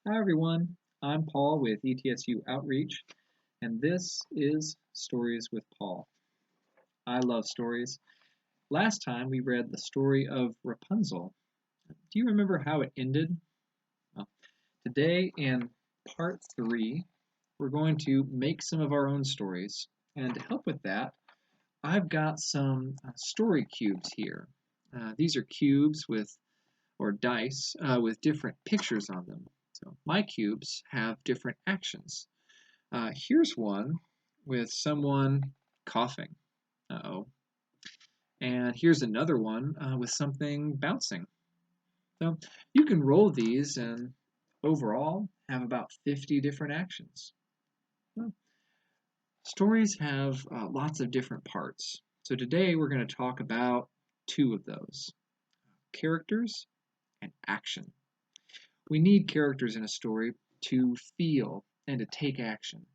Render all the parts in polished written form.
Hi everyone, I'm Paul with ETSU Outreach, and this is Stories with Paul. I love stories. Last time we read the story of Rapunzel. Do you remember how it ended? Well, today in part 3, we're going to make some of our own stories. And to help with that, I've got some story cubes here. These are cubes or dice with different pictures on them. So my cubes have different actions. Here's one with someone coughing. Uh-oh. And here's another one with something bouncing. So you can roll these and overall have about 50 different actions. Well, stories have lots of different parts. So today we're going to talk about two of those, characters and action. We need characters in a story to feel and to take action.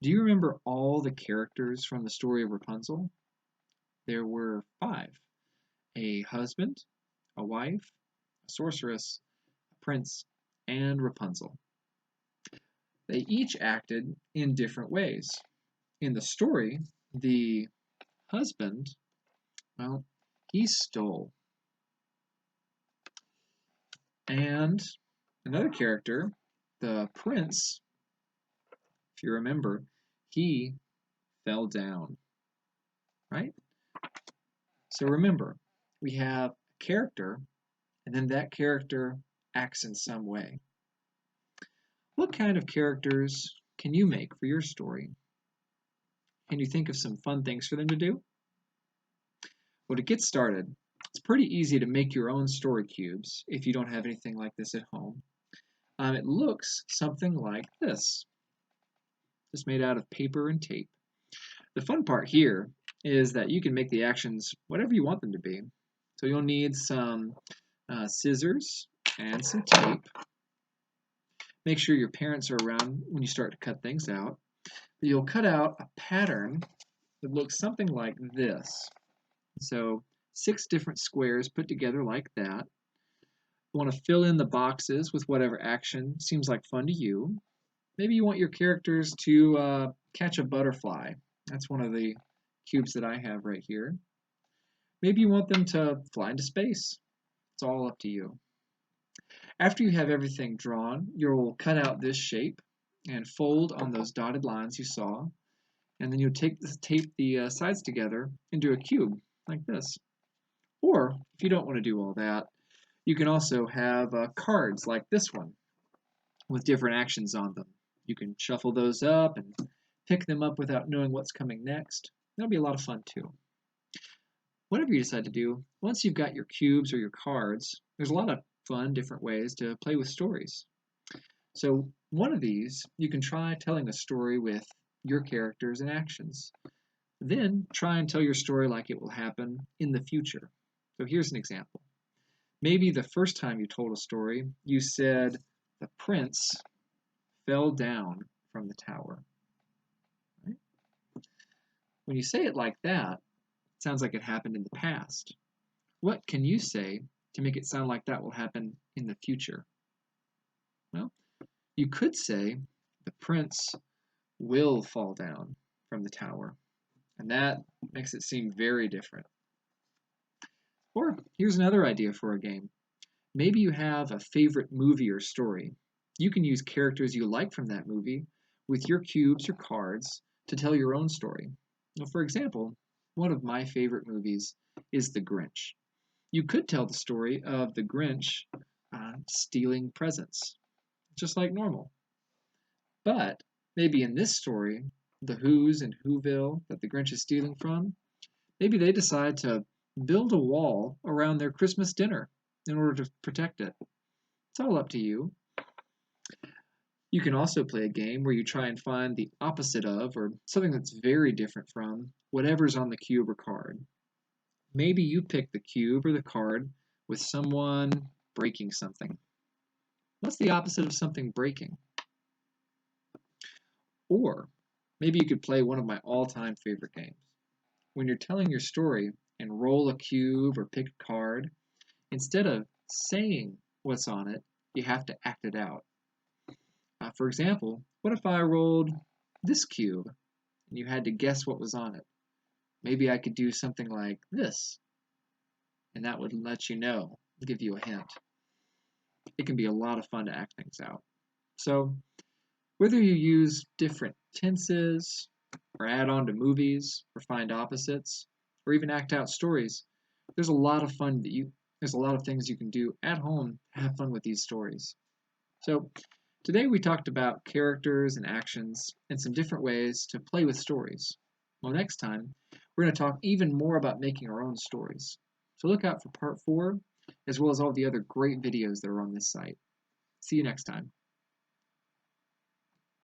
Do you remember all the characters from the story of Rapunzel? There were five: a husband, a wife, a sorceress, a prince, and Rapunzel. They each acted in different ways. In the story, the husband, well, he stole. And another character, the prince, if you remember, he fell down, right? So remember, we have a character, and then that character acts in some way. What kind of characters can you make for your story? Can you think of some fun things for them to do? Well, to get started, it's pretty easy to make your own story cubes if you don't have anything like this at home. It looks something like this, just made out of paper and tape. The fun part here is that you can make the actions whatever you want them to be. So you'll need some scissors and some tape. Make sure your parents are around when you start to cut things out. You'll cut out a pattern that looks something like this. So 6 different squares put together like that. You want to fill in the boxes with whatever action seems like fun to you. Maybe you want your characters to catch a butterfly. That's one of the cubes that I have right here. Maybe you want them to fly into space. It's all up to you. After you have everything drawn, you'll cut out this shape and fold on those dotted lines you saw, and then you'll tape the sides together into a cube like this. Or if you don't want to do all that, you can also have cards like this one with different actions on them. You can shuffle those up and pick them up without knowing what's coming next. That'll be a lot of fun too. Whatever you decide to do, once you've got your cubes or your cards, there's a lot of fun different ways to play with stories. So one of these, you can try telling a story with your characters and actions. Then try and tell your story like it will happen in the future. So here's an example. Maybe the first time you told a story, you said, the prince fell down from the tower. Right? When you say it like that, it sounds like it happened in the past. What can you say to make it sound like that will happen in the future? Well, you could say, the prince will fall down from the tower. And that makes it seem very different. Or here's another idea for a game. Maybe you have a favorite movie or story. You can use characters you like from that movie with your cubes or cards to tell your own story. Well, for example, one of my favorite movies is The Grinch. You could tell the story of the Grinch stealing presents, just like normal. But maybe in this story, the Who's and Whoville that the Grinch is stealing from, maybe they decide to build a wall around their Christmas dinner in order to protect it. It's all up to you. You can also play a game where you try and find the opposite of, or something that's very different from, whatever's on the cube or card. Maybe you pick the cube or the card with someone breaking something. What's the opposite of something breaking? Or maybe you could play one of my all-time favorite games. When you're telling your story and roll a cube or pick a card, instead of saying what's on it, you have to act it out. For example, what if I rolled this cube and you had to guess what was on it? Maybe I could do something like this, and that would let you know, give you a hint. It can be a lot of fun to act things out. So, whether you use different tenses, or add on to movies, or find opposites, or even act out stories, there's a lot of there's a lot of things you can do at home to have fun with these stories. So, today we talked about characters and actions and some different ways to play with stories. Well, next time, we're going to talk even more about making our own stories. So look out for part 4, as well as all the other great videos that are on this site. See you next time.